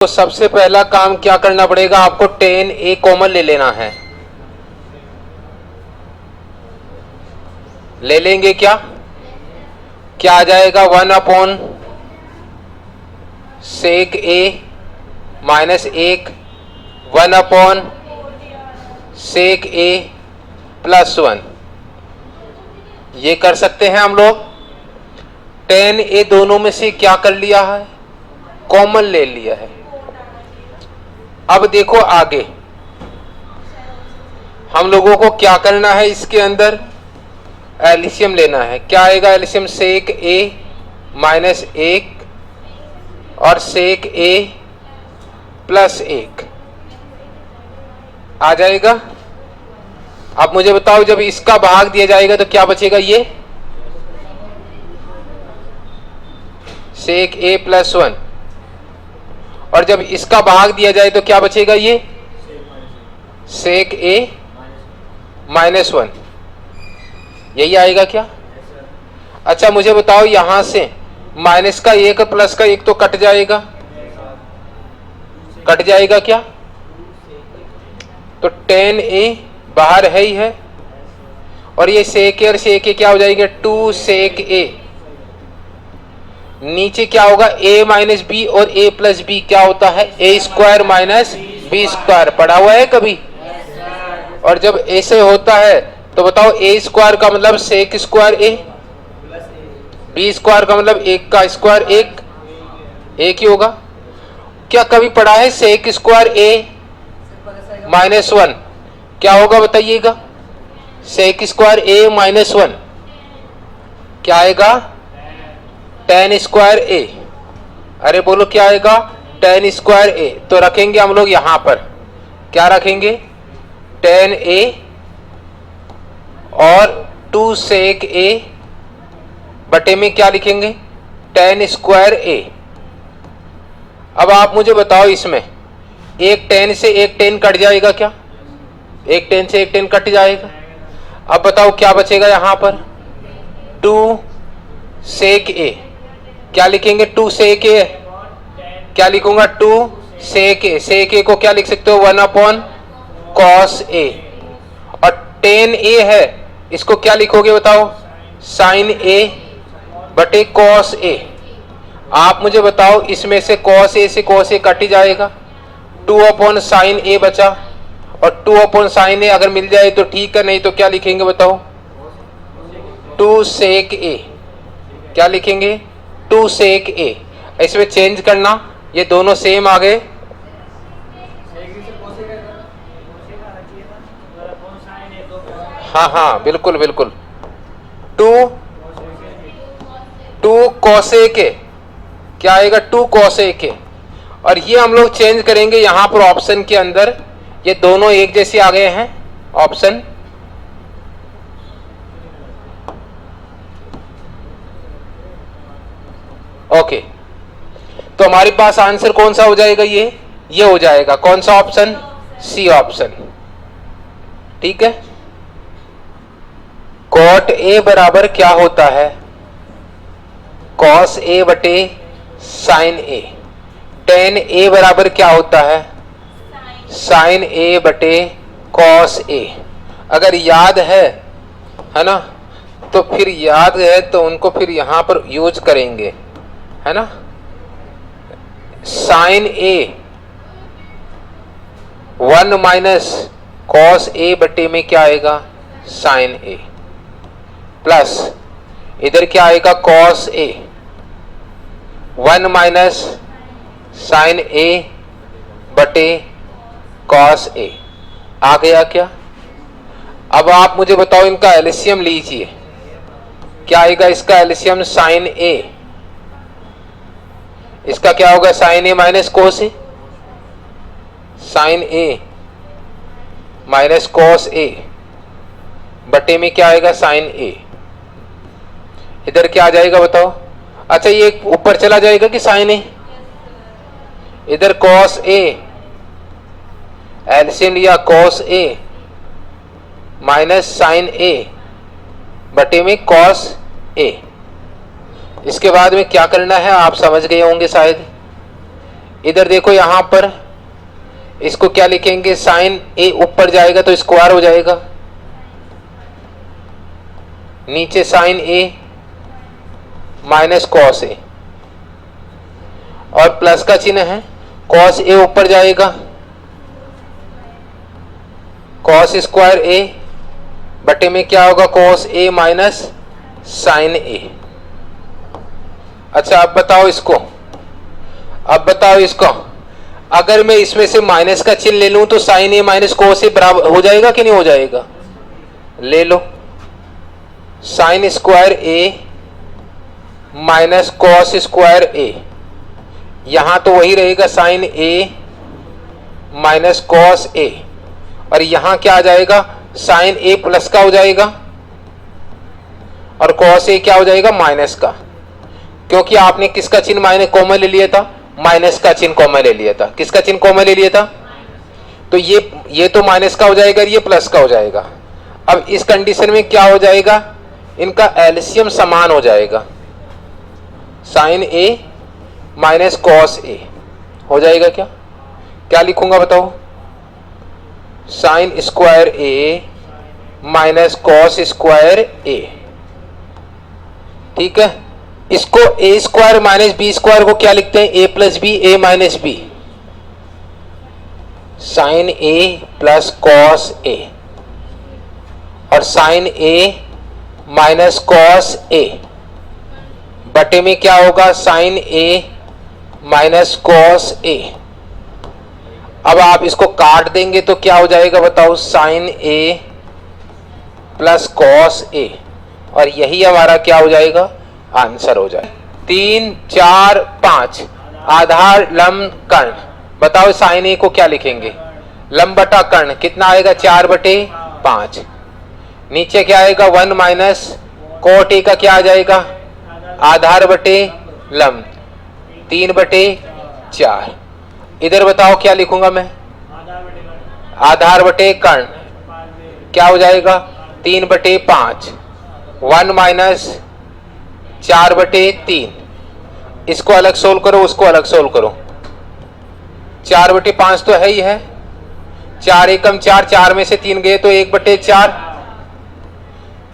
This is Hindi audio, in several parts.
तो सबसे पहला काम क्या करना पड़ेगा, आपको tan a कॉमन ले लेना है। ले लेंगे क्या आ जाएगा 1 upon sec a minus 1 upon sec a plus 1। ये कर सकते हैं हम लोग। tan a दोनों में से क्या कर लिया है, कॉमन ले लिया है। अब देखो आगे हम लोगों को क्या करना है, इसके अंदर एलसीएम लेना है। क्या आएगा एलसीएम, सेक a माइनस 1 और सेक a प्लस 1 आ जाएगा। अब मुझे बताओ जब इसका भाग दिया जाएगा तो क्या बचेगा, ये सेक a प्लस 1, और जब इसका भाग दिया जाए तो क्या बचेगा, ये सेक a माइनस 1। यही आएगा क्या? अच्छा मुझे बताओ यहां से माइनस का 1 प्लस का 1 तो कट जाएगा, क्या? तो tan a बाहर है ही है, और ये सेक a और सेक a क्या हो जाएगा, 2 सेक a। नीचे क्या होगा, a माइनस बी और a प्लस बी क्या होता है, a square minus B square. पढ़ा हुआ है कभी? और जब ऐसे होता है तो बताओ a स्क्वायर का मतलब sec square a, b square का मतलब 1 का स्क्वायर 1 ही होगा। क्या कभी पढ़ा है सेक स्क्वायर a माइनस 1 क्या होगा, बताइएगा। सेक स्क्वायर a माइनस 1 क्या आएगा, tan स्क्वायर a। अरे बोलो क्या आएगा, tan स्क्वायर a। तो रखेंगे हम लोग यहां पर, क्या रखेंगे, tan a और 2 सेक a बटे में क्या लिखेंगे, tan स्क्वायर a। अब आप मुझे बताओ इसमें एक tan से एक tan कट जाएगा क्या, एक tan से एक tan कट जाएगा। अब बताओ क्या बचेगा यहां पर, 2 सेक a। क्या लिखेंगे, 2 सेक a, क्या लिखूंगा, 2 सेक a। सेक a को क्या लिख सकते हो, 1 अपॉन कॉस a। और tan a है, इसको क्या लिखोगे बताओ, साइन a बटे कॉस a। आप मुझे बताओ इसमें से कॉस a से कॉस a कट ही जाएगा, 2 अपॉन साइन a बचा, और 2 अपॉन साइन a अगर मिल जाए तो ठीक है, नहीं तो क्या लिखेंगे बताओ, 2 सेक a। क्या लिखेंगे, 2 सेक a। इसमें चेंज करना, ये दोनों सेम आ गए। हाँ बिल्कुल बिल्कुल, 2 कोसेक a क्या आएगा, 2 कोसेक a। और ये हम लोग चेंज करेंगे यहां पर ऑप्शन के अंदर, ये दोनों एक जैसे आ गए हैं ऑप्शन। ओके, तो हमारे पास आंसर कौन सा हो जाएगा, ये हो जाएगा कौन सा ऑप्शन, सी ऑप्शन। ठीक है, कॉट a बराबर क्या होता है, कॉस a बटे साइन a। tan a बराबर क्या होता है, साइन a बटे कॉस a। अगर याद है ना, तो फिर याद है तो उनको फिर यहां पर यूज करेंगे, है ना। Sine a 1 minus cos a बटे में क्या आएगा, साइन a, प्लस इधर क्या आएगा, cos a 1 minus sine a बटे कॉस a। आ गया क्या? अब आप मुझे बताओ इनका एलसीएम लीजिए, क्या आएगा इसका एलसीएम, साइन a। इसका क्या होगा, sine a minus cos a, sine a minus cos a बटे में क्या आएगा, साइन a। इधर क्या आ जाएगा बताओ, अच्छा ये ऊपर चला जाएगा कि साइन a, इधर कॉस a, एलसीएम लिया cos a minus sine a बटे में कॉस a। इसके बाद में क्या करना है आप समझ गए होंगे शायद, इधर देखो यहां पर इसको क्या लिखेंगे, साइन ए ऊपर जाएगा तो स्क्वायर हो जाएगा, नीचे sign A minus cos A, और प्लस का चिन्ह है, कॉस ए ऊपर जाएगा, कॉस स्क्वायर ए बटे में क्या होगा, कॉस ए माइनस साइन ए। अच्छा अब बताओ इसको, अगर मैं इसमें से माइनस का चिन्ह ले लूं तो sign A minus cos A बराबर हो जाएगा कि नहीं हो जाएगा, ले लो, साइन स्क्वायर ए माइनस कॉस स्क्वायर ए, यहां तो वही रहेगा sign A minus cos A, और यहां क्या आ जाएगा, साइन ए प्लस का हो जाएगा और कॉस ए क्या हो जाएगा, माइनस का, क्योंकि आपने किसका चिन्ह माइनस कॉमन ले लिया था, माइनस का चिन्ह कॉमन ले लिया था, किसका चिन्ह कॉमन ले लिया था, तो ये तो माइनस का हो जाएगा, ये प्लस का हो जाएगा। अब इस कंडीशन में क्या हो जाएगा, इनका एलसीएम समान हो जाएगा, sign A minus cos A हो जाएगा, क्या लिखूंगा बताओ, साइन स्क्वायर ए माइनस कॉस स्क्वायर ए, ठीक है। इसको ए स्क्वायर माइनस बी स्क्वायर को क्या लिखते हैं, ए plus B, A minus B, sign A plus cos A, और sign A minus cos A बटे में क्या होगा, sign A minus cos A. अब आप इसको काट देंगे तो क्या हो जाएगा बताओ, sign A plus cos A, और यही हमारा क्या हो जाएगा, आंसर हो जाए। 3, 4, 5 आधार लंब कर्ण, बताओ साइन ए को क्या लिखेंगे, लंब बटा कर्ण कितना आएगा, 4/5, नीचे क्या आएगा 1 माइनस कोट ए का क्या आ जाएगा, आधार बटे लंब 3/4। इधर बताओ क्या लिखूंगा मैं, आधार बटे कर्ण क्या हो जाएगा 3/5, 1 माइनस 4/3, इसको अलग सोल्व करो, उसको अलग सोल्व करो, 4/5 तो है ही है, 4 एकम 4, 4 में से 3 गए तो 1/4,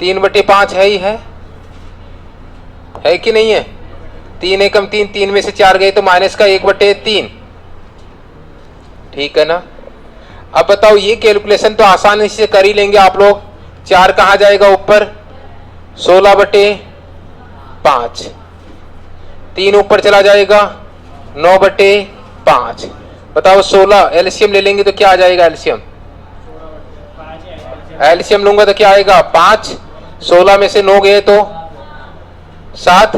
3/5 है ही है कि नहीं है, 3 एकम 3, 3 में से 4 गए तो माइनस का 1/3, ठीक है ना। अब बताओ ये कैलकुलेशन तो आसानी से कर ही लेंगे आप लोग, 4 कहां जाएगा ऊपर, 16/5, 3 ऊपर चला जाएगा 9/5, बताओ 16 एलसीएम ले लेंगे तो क्या आ जाएगा, एलसीएम लूंगा तो क्या आएगा 5, 16 में से 9 गए तो 7,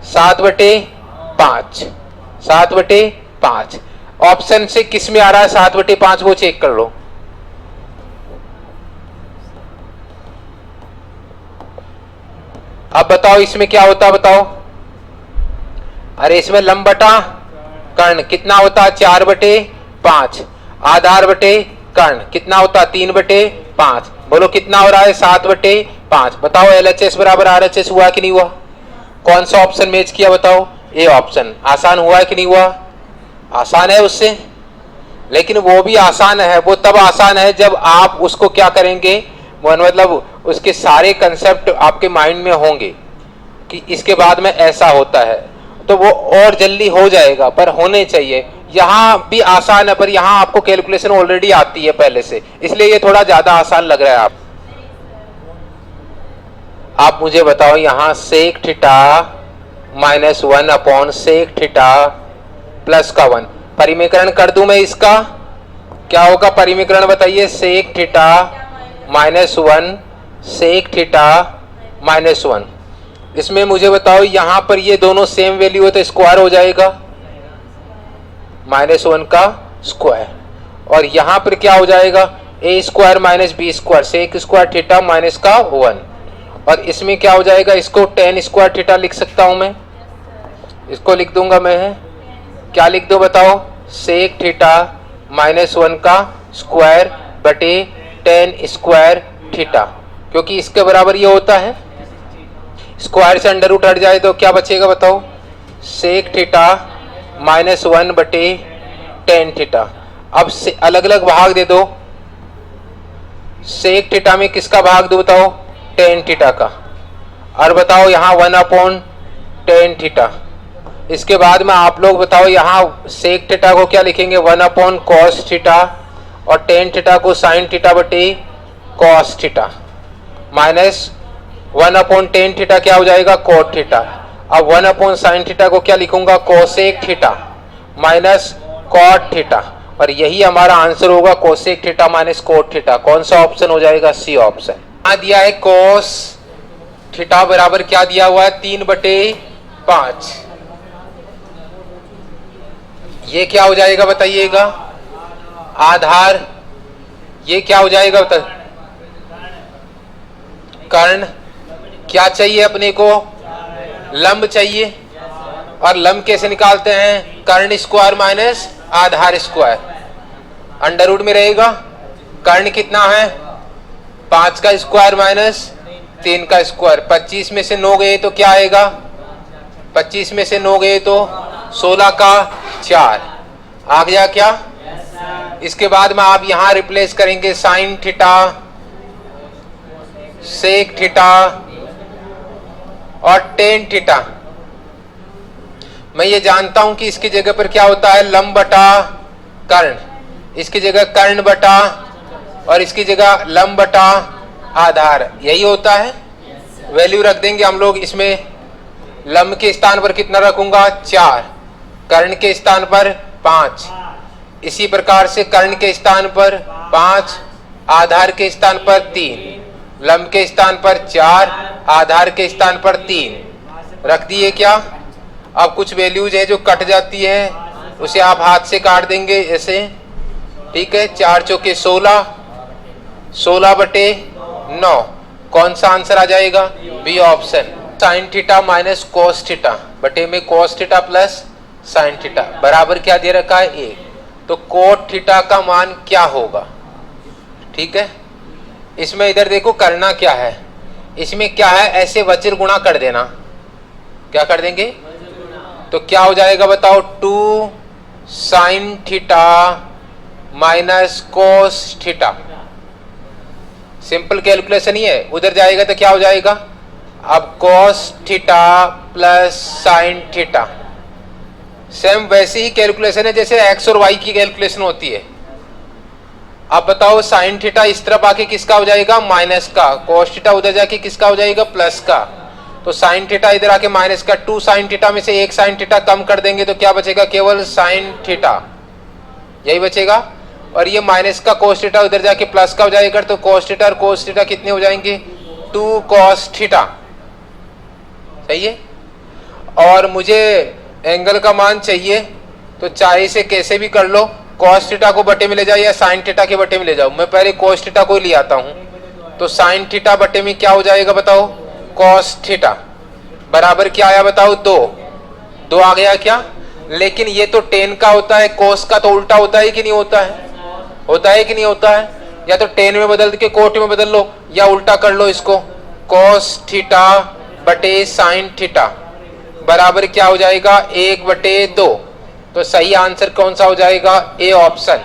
7/5, ऑप्शन से किस में आ रहा है 7/5 वो चेक कर लो। अब बताओ इसमें क्या होता है बताओ, अरे इसमें लंब बटा कर्ण कितना होता है 4/5, आधार बटे कर्ण कितना होता है 3/5, बोलो कितना हो रहा है 7/5। बताओ एलएचएस बराबर आरएचएस हुआ कि नहीं हुआ, कौन सा ऑप्शन मैच किया बताओ, ए ऑप्शन, आसान हुआ है कि नहीं हुआ, आसान है उससे, लेकिन वो भी आसान है, वो तब आसान है जब आप उसको क्या करेंगे, मतलब उसके सारे कंसेप्ट आपके माइंड में होंगे कि इसके बाद में ऐसा होता है, तो वो और जल्दी हो जाएगा, पर होने चाहिए। यहाँ भी आसान है पर यहाँ आपको कैलकुलेशन ऑलरेडी आती है पहले से, इसलिए ये थोड़ा ज्यादा आसान लग रहा है। आप मुझे बताओ यहाँ sec theta minus 1 sec theta plus का 1 परिमीकरण कर दूं मैं, इसका क्या होगा परिमीकरण बताइए, sec theta minus 1 sec theta minus 1, इसमें मुझे बताओ यहाँ पर ये दोनों सेम वैल्यू हो तो स्क्वायर हो जाएगा, -1 का स्क्वायर, और यहाँ पर क्या हो जाएगा A square minus B square, sec square theta minus का 1, और इसमें क्या हो जाएगा, इसको tan स्क्वायर थीटा लिख सकता हूं मैं, इसको लिख दूंगा मैं, क्या लिख दो बताओ, सेक थीटा -1 का स्क्वायर बटे tan स्क्वायर थीटा, क्योंकि इसके बराबर ये होता है, स्क्वायर से अंडर रूट हट जाए तो क्या बचेगा बताओ, सेक थीटा -1/tan थीटा। अब से अलग अलग भाग दे दो। सेक थीटा में किसका भाग दो बताओ? tan थीटा का। और बताओ यहाँ 1/tan थीटा। इसके बाद में आप लोग बताओ यहाँ सेक थीटा को क्या लिखेंगे? 1/cos थीटा और tan थीटा को sin थीटा बटे cos theta minus 1/tan theta क्या हो जाएगा? cot theta. अब 1/sin थीटा को क्या लिखूंगा? Cosec theta minus cot theta. और यही हमारा आंसर होगा cosec theta minus cot theta. कौन सा ऑप्शन हो जाएगा? C option. यहाँ दिया है cos थीटा बराबर क्या दिया हुआ है? 3/5। ये क्या हो जाएगा बताइएगा? आधार। ये क्या हो जाएगा बता? कर्ण। क्या चाहिए अपने को? लंब चाहिए। और लंब कैसे निकालते हैं? कर्ण स्क्वायर माइनस आधार स्क्वायर। अंडर रूट में रहेगा। कर्ण कितना है? 5 का स्क्वायर माइनस 3 का स्क्वायर। 25 में से 9 गए तो क्या आएगा? 25 में से 9 गए तो 16 का 4 आ गया क्या? इसके बाद में आप यहां रिप्लेस करेंगे साइन थीटा, सेक थीटा और टेन थीटा। मैं ये जानता हूं कि इसकी जगह पर क्या होता है? लंब बटा कर्ण। इसकी जगह कर्ण बटा और इसकी जगह लंब बटा आधार, यही होता है। वैल्यू रख देंगे हम लोग इसमें। लंब के स्थान पर कितना रखूंगा? 4। कर्ण के स्थान पर 5। इसी प्रकार से कर्ण के स्थान पर 5, आधार के स्थान पर 3, लंब के स्थान पर 4, आधार के स्थान पर 3 रख दिए क्या? अब कुछ वैल्यूज है जो कट जाती है, उसे आप हाथ से काट देंगे ऐसे। ठीक है। 4 चौके 16, 16/9। कौन सा आंसर आ जाएगा? B option. Sine theta minus cos theta बटे में cos theta plus sine theta बराबर क्या दे रखा है? 1। तो कोट थीटा का मान क्या होगा? ठीक है। इसमें इधर देखो करना क्या है। इसमें क्या है? ऐसे वज्र गुणा कर देना। क्या कर देंगे? तो क्या हो जाएगा बताओ? 2 sine theta minus cos theta. Simple calculation ही है। उधर जाएगा तो क्या हो जाएगा? अब cos theta plus sine theta. Same वैसी ही कैलकुलेशन है जैसे एक्स और वाई की कैलकुलेशन होती है। अब बताओ साइन थीटा इस तरफ आके किसका हो जाएगा? माइनस का। कोस थीटा उधर जाके किसका हो जाएगा? प्लस का। तो साइन थीटा इधर आके माइनस का। 2 साइन थीटा में से 1 साइन थीटा कम कर देंगे तो क्या बचेगा? केवल साइन थीटा, यही बचेगा। और ये माइनस का कोस थीटा उधर जाके प्लस का हो जाएगा। तो कोस थीटा और कोस थीटा कितने हो जाएंगे? 2 कोस थीटा। सही है। और मुझे एंगल का मान चाहिए तो चाहे से कैसे भी कर लो। कॉस थीटा को बटे में ले जाओ या साइन थीटा के बटे में ले जाओ। मैं पहले कॉस थीटा को ही ले आता हूं। तो साइन थीटा बटे में क्या हो जाएगा बताओ? कॉस थीटा बराबर क्या आया बताओ? 2 आ गया क्या? लेकिन ये तो टेन का होता है, कोस का तो उल्टा होता है कि नहीं होता है? होता है कि नहीं होता है? या तो टेन में बदल के कोट में बदल लो या उल्टा कर लो इसको। कॉस थीटा बटे साइन थीटा बराबर क्या हो जाएगा? 1/2। तो सही आंसर कौन सा हो जाएगा? A option.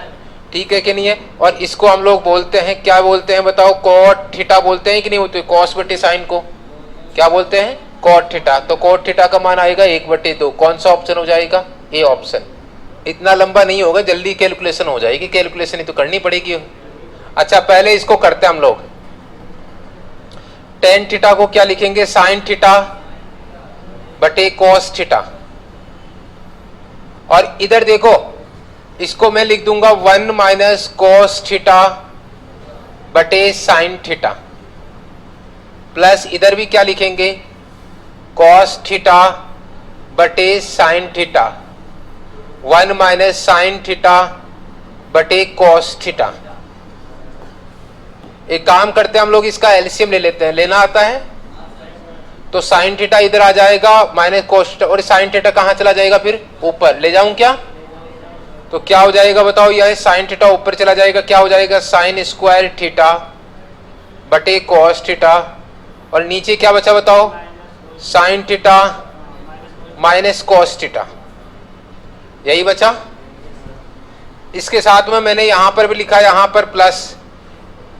ठीक है कि नहीं है? और इसको हम लोग बोलते हैं, क्या बोलते हैं बताओ? कॉट थीटा बोलते हैं कि नहीं बोलते? कॉस बटे साइन को क्या बोलते हैं? Cot theta. तो कॉट थीटा का मान आएगा 1/2। कौन सा ऑप्शन हो जाएगा? A option. इतना लंबा नहीं होगा, जल्दी कैलकुलेशन हो जाएगी। कैलकुलेशन ही तो करनी पड़ेगी। अच्छा पहले इसको करते हैं हम लोग। टेन थीटा को क्या लिखेंगे? साइन थीटा बटे कॉस थीटा। और इधर देखो, इसको मैं लिख दूंगा 1 माइनस कॉस थीटा बटे साइन थीटा प्लस इधर भी क्या लिखेंगे? कॉस थीटा बटे sine theta. 1 minus sine theta बटे कॉस थीटा। एक काम करते हैं हम लोग, इसका एलसीएम ले लेते हैं। लेना आता है? तो साइन थीटा इधर आ जाएगा माइनस कोस थीटा, और साइन थीटा कहां चला जाएगा? फिर ऊपर ले जाऊं क्या? तो क्या हो जाएगा बताओ? यह साइन थीटा ऊपर चला जाएगा। क्या हो जाएगा? साइन स्क्वायर थीटा बटे कॉस थीटा। और नीचे क्या बचा बताओ? Sign theta minus cos theta. यही बचा। इसके साथ में मैंने यहां पर भी लिखा, यहां पर प्लस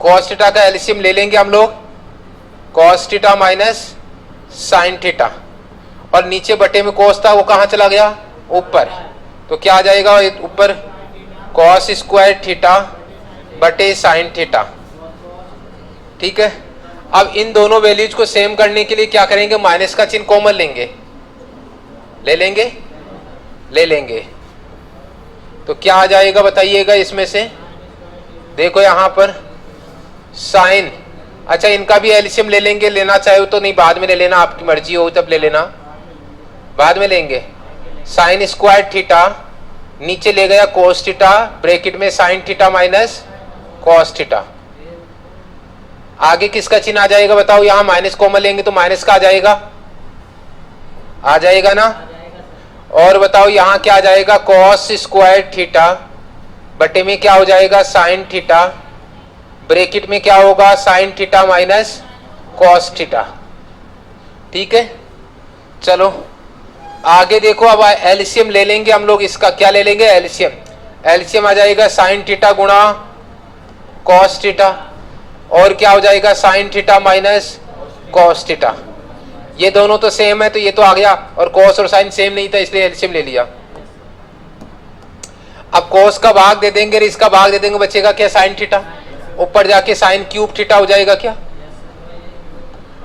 cos थीटा का एलसीएम ले लेंगे हम लोग, cos theta minus sine theta, और नीचे बटे में cos था वो कहां चला गया, ऊपर। तो क्या आ जाएगा ऊपर, cos स्क्वायर थीटा बटे साइन थीटा। ठीक है। अब इन दोनों वैल्यूज को सेम करने के लिए क्या करेंगे, माइनस का चिन्ह कॉमन लेंगे, ले लेंगे। तो क्या आ जाएगा बताइएगा इसमें से, देखो यहां पर साइन, अच्छा इनका भी एलसीएम ले लेंगे, लेना चाहे तो, नहीं बाद में ले लेना, आपकी मर्जी हो तब ले लेना, बाद में लेंगे। साइन स्क्वायर थीटा नीचे ले गया कोस थीटा, ब्रैकेट में sign theta minus cos theta. आगे किसका चिन्ह आ जाएगा बताओ, यहां माइनस कॉमन लेंगे तो माइनस का आ जाएगा ना। और बताओ यहां क्या आ जाएगा, कॉस स्क्वायर थीटा बटे में क्या हो जाएगा, साइन थीटा, ब्रैकेट में क्या होगा, sign theta minus cos theta. ठीक है। चलो आगे देखो, अब एलसीएम ले लेंगे हम लोग, इसका क्या ले लेंगे, एलसीएम आ जाएगा साइन थीटा गुणा कॉस थीटा, और क्या हो जाएगा, sign theta minus cos theta. ये दोनों तो सेम है तो ये तो आ गया, और कॉस और साइन सेम नहीं था इसलिए एलसीएम ले लिया। अब कॉस का भाग दे देंगे और इसका भाग दे देंगे, बचेगा क्या, साइन थीटा, ऊपर जाके साइन क्यूब थीटा हो जाएगा क्या,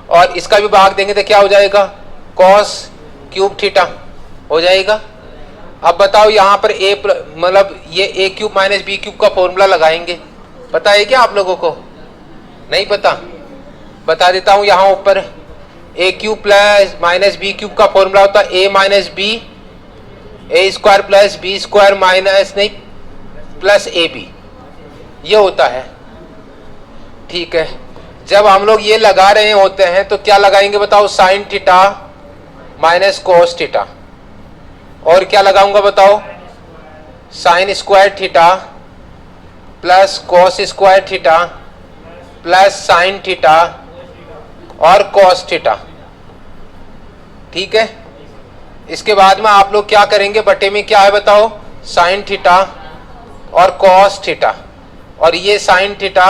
और इसका भी भाग देंगे तो क्या हो जाएगा, कॉस क्यूब थीटा हो जाएगा। अब बताओ यहाँ पर ए मतलब ये ए क्यूब माइनस बी क्यूब का फॉर्मूला लगाएंगे, पता है क्या आप लोगों को, नहीं पता, बता देता हूं। यहाँ ऊपर A cube plus minus B cube का फॉर्मूला होता है A minus B, A square plus B square minus नहीं प्लस ए बी, ये होता है। ठीक है। जब हम लोग ये लगा रहे होते हैं तो क्या लगाएंगे बताओ, sign theta minus cos theta, और क्या लगाऊंगा बताओ, sine square theta plus cos square theta plus sine theta और कॉस थीटा। ठीक है। इसके बाद में आप लोग क्या करेंगे, बटे में क्या है बताओ, साइन थीटा और कॉस थीटा, और ये sign theta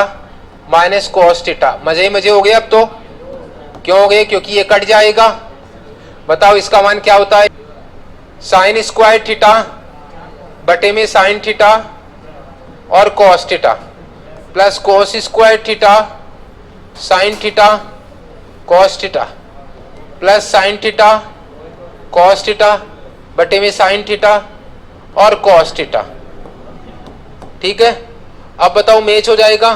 minus cos theta. मजे ही मजे हो गए। अब तो क्यों हो गए, क्योंकि ये कट जाएगा। बताओ इसका मान क्या होता है, साइन स्क्वायर थीटा बटे में साइन थीटा और cos theta plus cos square theta sine theta cos theta plus sine theta cos theta बटे में साइन थीटा और कॉस थीटा। ठीक है। अब बताओ मैच हो जाएगा,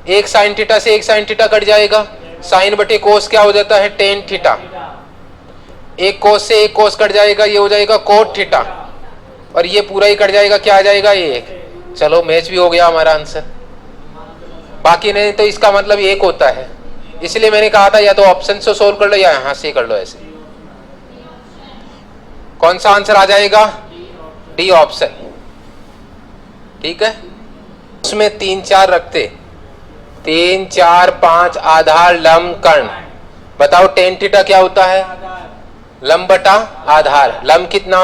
एक साइन थीटा से एक साइन थीटा कट जाएगा, साइन बटे कोस क्या हो जाता है, टेन थीटा, एक कोस से एक कोस कट जाएगा, ये हो जाएगा कोट थीटा, और ये पूरा ही कट जाएगा, क्या आ जाएगा, एक। चलो मैच भी हो गया हमारा आंसर। बाकी नहीं तो इसका मतलब एक होता है, इसलिए मैंने कहा था या तो ऑप्शन से सोल्व कर लो या यहां से कर लो। ऐसे कौन सा आंसर आ जाएगा, डी ऑप्शन। ठीक है। उसमें 3 4 रखते, 3 4 5 आधार लंब कर्ण। बताओ टेन थीटा क्या होता है, लंब बटा आधार। लंब कितना,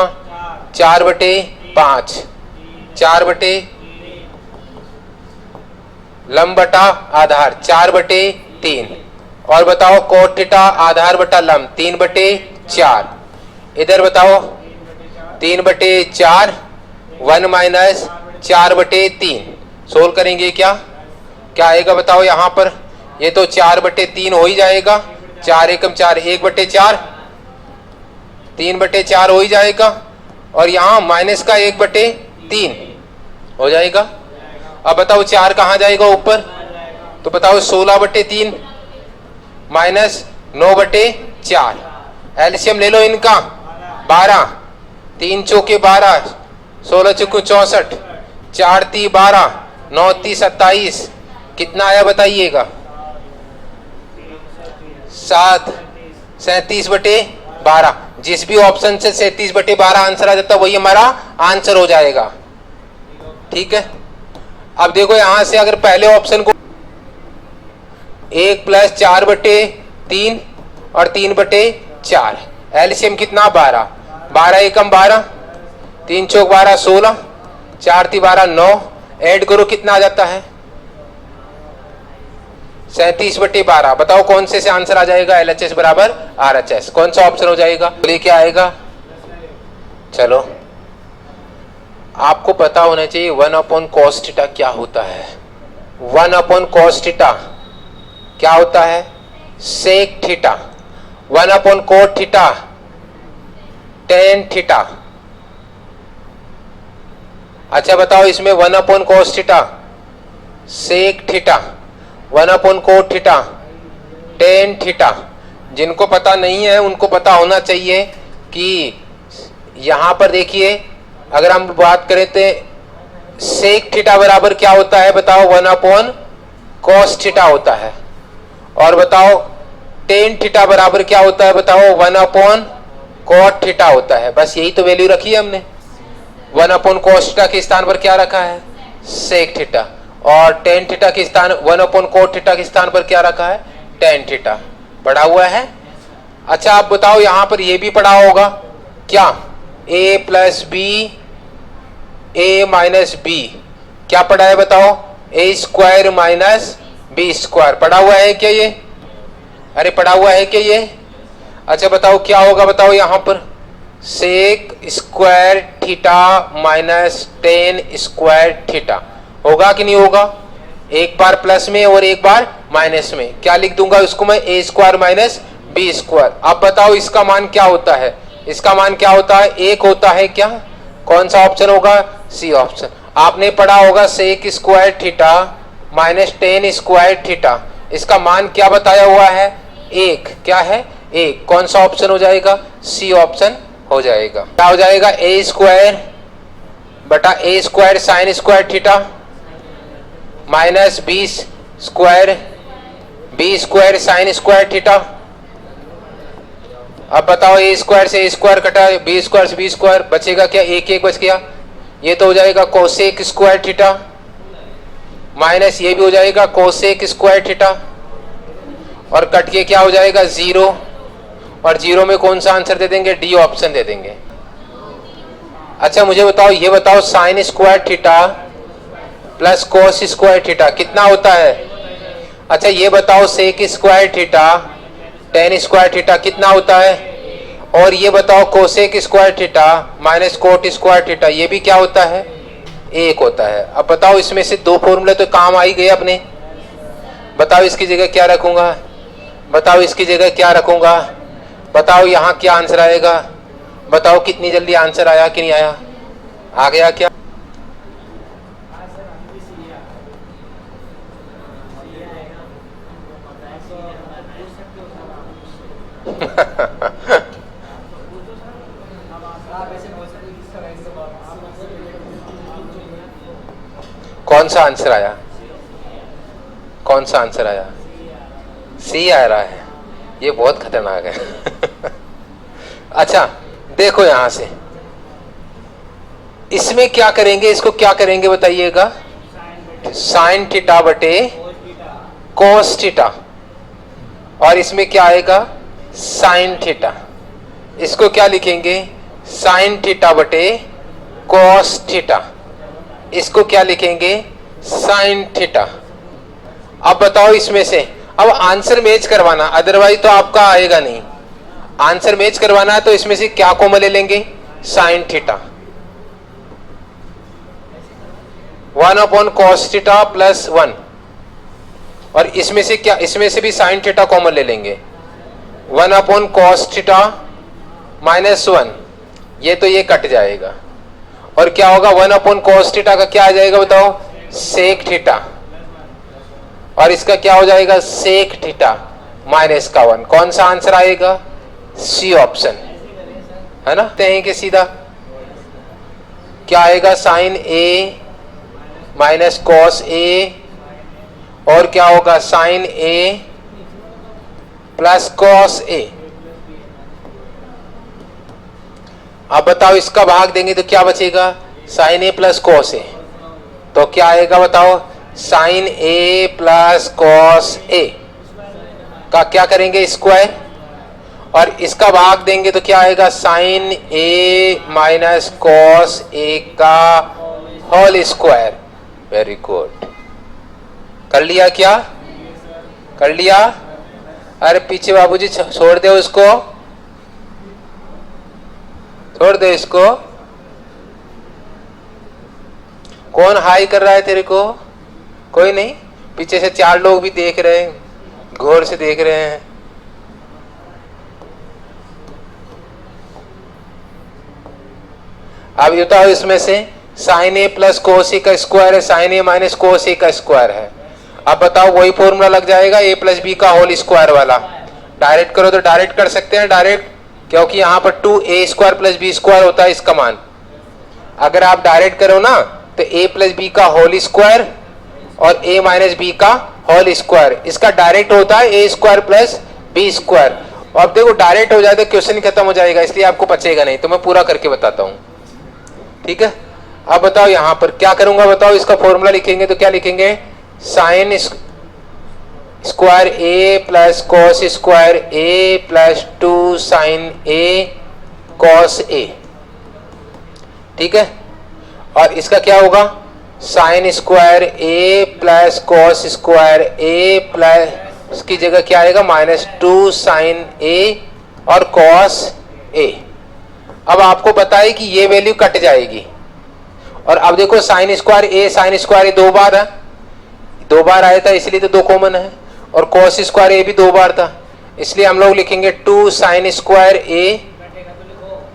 4/5, 4 लंब बटा आधार 4/3। और बताओ कोट थीटा आधार बटा लंब 3/4। इधर बताओ 3/4 1 माइनस 4/3। सोल्व करेंगे क्या आएगा बताओ। यहाँ पर ये तो 4/3 हो ही जाएगा, 4 एकम 4, 1/4, 3/4 हो ही जाएगा, और यहाँ माइनस का 1/3 हो जाएगा। अब बताओ 4 कहाँ जाएगा ऊपर, तो बताओ 16/3 माइनस 9/4। एलसीएम ले लो इनका, 12, 3 चौके 12, 16 चौके 64, 4 × 12, 9 × 27, कितना आया बताइएगा, 7, 37/12। जिस भी ऑप्शन से 37/12 आंसर आ जाता है वही हमारा आंसर हो जाएगा। ठीक है। अब देखो यहां से अगर पहले ऑप्शन को 1 + 4/3 और 3/4, एलसीएम कितना 12, 12 एकम 12, 3 चौक 12 16, 4 ती 12 9, ऐड करो कितना आ जाता है 37/12। बताओ कौन से आंसर आ जाएगा LHS बराबर RHS, कौन सा ऑप्शन हो जाएगा, बोलिए क्या आएगा। चलो आपको पता होना चाहिए 1/cos थीटा क्या होता है। 1/cos थीटा क्या होता है, sec theta. 1/cot theta tan theta. अच्छा बताओ इसमें 1/cos theta sec theta, 1/cot theta tan theta. जिनको पता नहीं है उनको पता होना चाहिए कि यहां पर देखिए अगर हम बात करें तो सेक थीटा बराबर क्या होता है, बताओ 1/cos थीटा होता है। और बताओ tan थीटा बराबर क्या होता है, बताओ 1/cot थीटा होता है। बस यही तो वैल्यू रखी है हमने। 1/cos थीटा के स्थान पर क्या रखा है, सेक थीटा, और tan थीटा के स्थान 1/cot थीटा के स्थान पर क्या रखा है, tan थीटा पढ़ा हुआ है। अच्छा आप बताओ यहां पर यह भी पढ़ा होगा क्या, a plus b a minus b, क्या पढ़ा है बताओ, a square minus B square पढ़ा हुआ है क्या ये, अरे पढ़ा हुआ है क्या ये। अच्छा बताओ क्या होगा, बताओ यहां पर sec square theta minus tan square theta होगा कि नहीं होगा, एक बार प्लस में और एक बार माइनस में, क्या लिख दूंगा उसको मैं, a square minus B square. अब बताओ इसका मान क्या होता है, इसका मान क्या होता है, एक होता है क्या, कौन सा ऑप्शन होगा, सी ऑप्शन। आपने पढ़ा होगा sec square theta minus tan square theta, इसका मान क्या बताया हुआ है, एक, क्या है एक, कौन सा ऑप्शन हो जाएगा, सी ऑप्शन हो जाएगा। क्या हो जाएगा, a स्क्वायर बटा a square sine square theta minus B square sine square theta. अब बताओ a स्क्वायर से a स्क्वायर कटा, b स्क्वायर से b स्क्वायर, बचेगा क्या, एक एक बच गया, ये तो हो जाएगा कोसेक स्क्वायर थीटा माइनस ये भी हो जाएगा कोसेक स्क्वायर थीटा, और कट के क्या हो जाएगा 0, और 0 में कौन सा आंसर दे देंगे, डी ऑप्शन दे देंगे। अच्छा मुझे बताओ, ये बताओ sine square theta plus cos square theta कितना होता है। अच्छा ये बताओ sec square theta tan square theta कितना होता है, और ये बताओ cosec square theta minus cot square theta ये भी क्या होता है, एक होता है। अब बताओ इसमें से दो फॉर्मूले तो काम आ ही गए अपने, बताओ इसकी जगह क्या रखूंगा, बताओ इसकी जगह क्या रखूंगा, बताओ यहाँ क्या आंसर आएगा, बताओ कितनी जल्दी आंसर आया कि नहीं आया, आ गया क्या। कौन सा आंसर आया, कौन सा आंसर आया, सी आ रहा है, ये बहुत खतरनाक है। अच्छा देखो यहां से इसमें क्या करेंगे, इसको क्या करेंगे बताइएगा, साइन थीटा बटे कोस थीटा, और इसमें क्या आएगा साइन थीटा, इसको क्या लिखेंगे साइन थीटा बटे कोस थीटा, इसको क्या लिखेंगे साइन थीटा। अब बताओ इसमें से, अब आंसर मैच करवाना, अदरवाइज तो आपका आएगा नहीं, आंसर मैच करवाना है तो इसमें से क्या कॉमन ले लेंगे, sine theta, 1/cos theta plus 1, और इसमें से क्या, इसमें से भी साइन थीटा कॉमन ले लेंगे, 1/cos थीटा माइनस 1, ये तो ये कट जाएगा, और क्या होगा 1/cos थीटा का क्या आ जाएगा बताओ, सेक थीटा, और इसका क्या हो जाएगा सेक थीटा माइनस का 1, कौन सा आंसर आएगा, सी ऑप्शन है ना। कहें कि सीधा क्या आएगा, sign A minus cos A, और क्या होगा sign A plus cos A. अब बताओ इसका भाग देंगे तो क्या बचेगा, sign A plus cos A, तो क्या आएगा बताओ, sign A plus cos A का क्या करेंगे स्क्वायर, और इसका भाग देंगे तो क्या आएगा, sign A minus cos A का होल स्क्वायर। वेरी गुड, कर लिया क्या, कर लिया। अरे पीछे बाबूजी छोड़ दे उसको, छोड़ दे इसको। कौन हाई कर रहा है तेरे को, कोई नहीं, पीछे से 4 लोग भी देख रहे हैं, गौर से देख रहे हैं। अब ये बताओ इसमें से साइन ए प्लस कोस ए का स्क्वायर है, साइन ए माइनस कोस ए का स्क्वायर है। अब बताओ वही फॉर्मूला लग जाएगा ए प्लस बी का होल स्क्वायर वाला। डायरेक्ट करो तो डायरेक्ट कर सकते हैं डायरेक्ट, क्योंकि यहाँ पर 2a square plus B square होता है इसका मान। अगर आप डायरेक्ट करो ना तो a प्लस बी का होल स्क्वायर और a माइनस बी का होल स्क्वायर, इसका डायरेक्ट होता है a square plus B square. और देखो डायरेक्ट हो जाए तो क्वेश्चन खत्म हो जाएगा, इसलिए आपको बचेगा नहीं, तो मैं पूरा करके बताता हूँ, ठीक है। अब बताओ यहाँ पर क्या करूंगा, बताओ इसका फॉर्मूला लिखेंगे तो क्या लिखेंगे, sine square A plus cos square A plus 2 sign A cos A, ठीक है। और इसका क्या होगा, साइन स्क्वायर ए प्लस कॉस स्क्वायर ए प्लस इसकी जगह क्या आएगा, माइनस 2 साइन ए और कॉस ए। अब आपको बताए कि ये वैल्यू कट जाएगी, और अब देखो साइन स्क्वायर ए साइन स्क्वायर ए 2 बार है, 2 बार आया था इसलिए तो 2 कॉमन है, और कॉस स्क्वायर ए भी 2 बार था, इसलिए हम लोग लिखेंगे 2 साइन स्क्वायर ए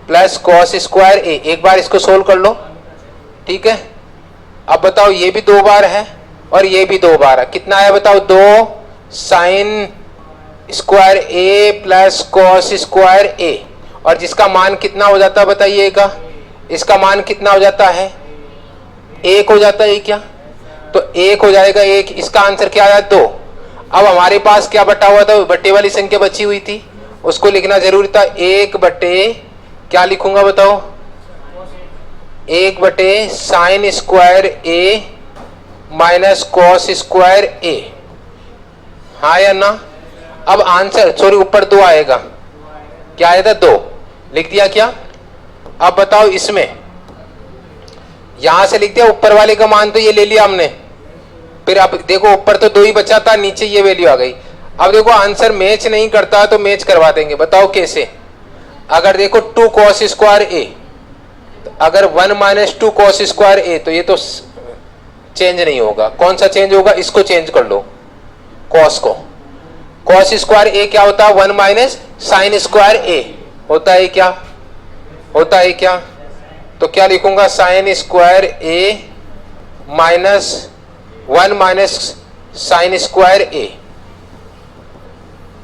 प्लस कॉस स्क्वायर ए। एक बार इसको सोल्व कर लो, ठीक है। अब बताओ ये भी 2 बार है और ये भी 2 बार है, कितना आया बताओ, 2 साइन स्क्वायर ए प्लस कॉस स्क्वायर ए, और जिसका मान कितना हो जाता है बताइएगा, इसका मान कितना हो जाता है, 1 हो जाता है क्या, तो 1 हो जाएगा 1, इसका आंसर क्या आया 2। अब हमारे पास क्या बटा हुआ था, बट्टे वाली संख्या बची हुई थी, उसको लिखना जरूरी था, 1 बटे क्या लिखूंगा बताओ, 1 बटे साइन स्क्वायर ए माइनस कॉस स्क्वायर ए, हाँ या ना। अब आंसर सॉरी ऊपर 2 आएगा, क्या आया था 2, लिख दिया क्या। अब बताओ इसमें यहां से लिख दिया, ऊपर वाले का मान तो ये ले लिया हमने, फिर अब देखो ऊपर तो 2 ही बचा था, नीचे ये वैल्यू आ गई। अब देखो आंसर मैच नहीं करता तो मैच करवा देंगे, बताओ कैसे। अगर देखो 2 कॉस स्क्वायर ए, अगर 1 माइनस 2 कॉस स्क्वायर ए, तो ये तो चेंज नहीं होगा, कौन सा चेंज होगा, इसको चेंज कर लो, कॉस को। कॉस स्क्वायर ए क्या होता है, 1 माइनस साइन स्क्वायर ए होता है क्या, होता है क्या, तो क्या लिखूंगा, साइन स्क्वायर ए माइनस 1 माइनस साइन स्क्वायर ए।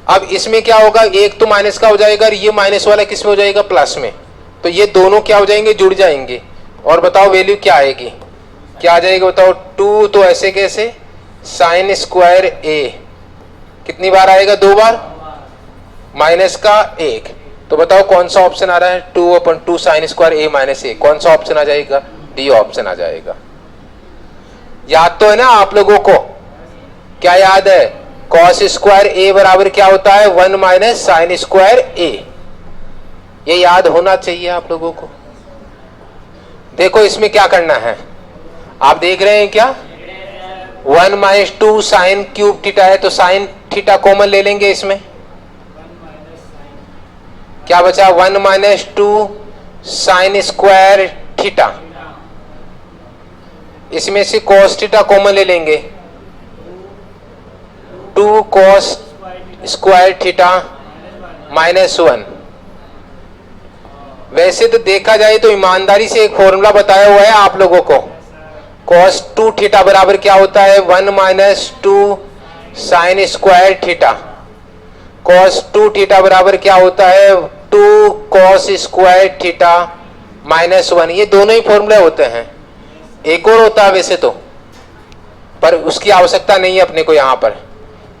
अब इसमें क्या होगा, एक तो माइनस का हो जाएगा और ये माइनस वाला किस में हो जाएगा, प्लस में, तो ये दोनों क्या हो जाएंगे, जुड़ जाएंगे। और बताओ वैल्यू क्या आएगी, क्या आ जाएगा बताओ, 2, तो ऐसे कैसे, साइन स्क्वायर ए कितनी बार आएगा, 2 बार, माइनस का 1, तो बताओ कौन सा ऑप्शन आ रहा है, 2/2 साइन स्क्वायर ए माइनस ए, कौन सा ऑप्शन आ जाएगा, डी ऑप्शन आ जाएगा। याद तो है ना आप लोगों को, क्या याद है, कॉस स्क्वायर ए बराबर क्या होता है, 1 माइनस साइन स्क्वायर ए, ये याद होना चाहिए आप लोगों को। देखो इसमें क्या करना है, आप देख रहे हैं क्या, 1 माइनस 2 साइन क्यूब थीटा है, तो साइन थीटा कॉमन ले लेंगे इसमें, क्या बचा, 1 माइनस 2 साइन स्क्वायर थीटा, इसमें से कॉस थीटा कॉमन ले लेंगे, 2 कॉस स्क्वायर थीटा माइनस 1। वैसे तो देखा जाए तो ईमानदारी से एक फॉर्मूला बताया हुआ है आप लोगों को, कॉस 2 थीटा बराबर क्या होता है, 1 minus 2 sign square theta, cos 2 theta बराबर क्या होता है, 2 कॉस स्क्वायर थीटा माइनस 1। ये दोनों ही फॉर्मूले होते हैं, एक और होता है वैसे तो, पर उसकी आवश्यकता नहीं है अपने को। यहाँ पर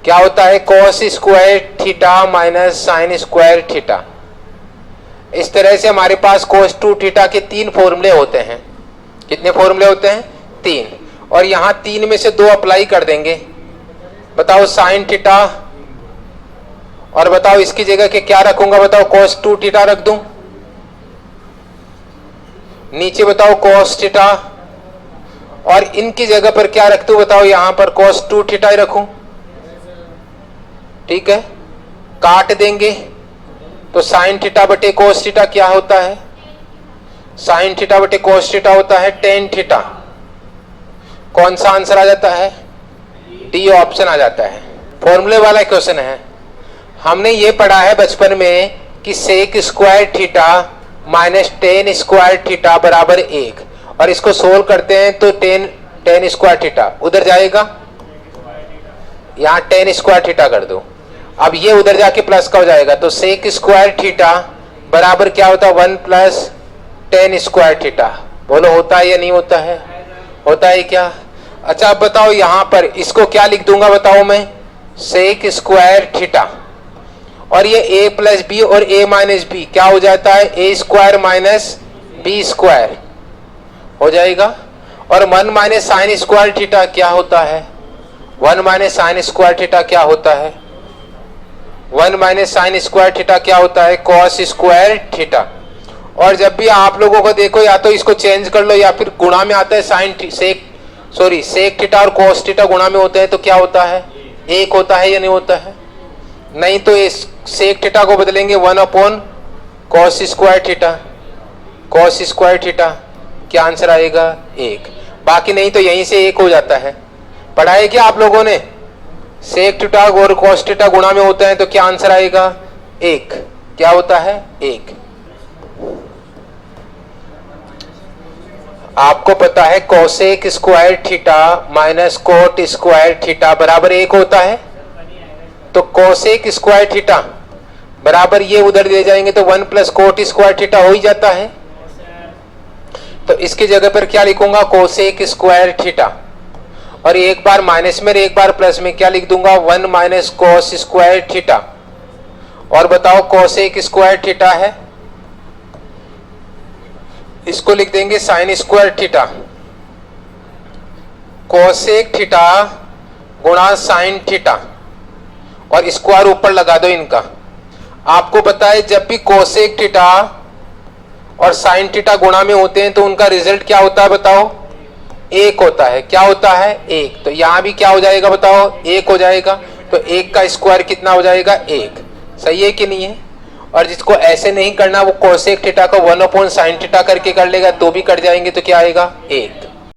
क्या होता है, cos square theta minus sign square theta. इस तरह से हमारे पास cos 2 थीटा के 3 फॉर्मूले होते हैं। कितने फॉर्मूले होते हैं, 3, और यहाँ 3 में से 2 अप्लाई कर देंगे। बताओ साइन थीटा और बताओ इसकी जगह के क्या रखूंगा, बताओ cos 2 थीटा रख दूं, नीचे बताओ cos थीटा, और इनकी जगह पर क्या रख दूं, बताओ यहां पर cos 2 थीटा ही रखूं, ठीक है। काट देंगे तो sin थीटा बटे cos थीटा क्या होता है, sin थीटा बटे cos थीटा होता है tan थीटा। कौन सा आंसर आ जाता है, डी ऑप्शन आ जाता है। फॉर्मूले वाला क्वेश्चन है। हमने ये पढ़ा है बचपन में कि sec square theta minus tan square theta बराबर 1, और इसको सोल्व करते हैं तो टेन स्क्वायर थीटा उधर जाएगा, यहाँ टेन स्क्वायर थीटा कर दो, अब ये उधर जाके प्लस का हो जाएगा, तो सेक स्क्वायर थीटा बराबर क्या होता है 1 प्लस टेन स्क्वायर थीटा। बोलो होता है या नहीं होता है, होता है क्या। अच्छा अब बताओ यहां पर इसको क्या लिख दूंगा, बताओ मैं सेक स्क्वायर थीटा, और ये a प्लस बी और a माइनस बी क्या हो जाता है, a square minus B square हो जाएगा, और 1 माइनस साइन स्क्वायर थीटा क्या होता है, 1 माइनस साइन स्क्वायर थीटा क्या होता है, 1 माइनस साइन स्क्वायर थीटा क्या होता है, कॉस स्क्वायर थीटा। और जब भी आप लोगों को देखो या तो इसको चेंज कर लो या फिर गुणा में आता है सेक थीटा और कॉस थीटा गुणा में होते हैं तो क्या होता है, 1 होता है या नहीं होता है। नहीं तो इस सेक थीटा को बदलेंगे 1 upon cos square theta, cos square theta क्या आंसर आएगा 1। बाकी नहीं तो यहीं से 1 हो जाता है। पढ़ा है क्या आप लोगों ने, सेक थीटा और कॉस थीटा गुणा में होते हैं तो क्या आंसर आएगा 1, क्या होता है 1। आपको पता है cosec square theta minus cot square theta बराबर 1 होता है, तो कोसेक स्क्वायर थीटा बराबर ये उधर ले जाएंगे तो 1 प्लस कोट स्क्वायर थीटा हो ही जाता है। तो इसकी जगह पर क्या लिखूंगा, कोसेक स्क्वायर थीटा, और एक बार माइनस में एक बार प्लस में क्या लिख दूंगा 1 माइनस कोस स्क्वायर थीटा। और बताओ कोसेक स्क्वायर थीटा है, इसको लिख देंगे sign square theta, cosec theta गुणा साइन थीटा, और स्क्वायर ऊपर लगा दो इनका। आपको पता है जब भी कोसेक थीटा और साइन थीटा गुणा में होते हैं तो उनका रिजल्ट क्या होता है, बताओ 1 होता है। क्या होता है 1, तो यहां भी क्या हो जाएगा बताओ 1 हो जाएगा, तो 1 का स्क्वायर कितना हो जाएगा 1। सही है कि नहीं है। और जिसको ऐसे नहीं करना वो कोसेक थीटा को 1 अपॉन साइन थीटा करके कर लेगा तो भी कट जाएंगे, तो क्या आएगा 1।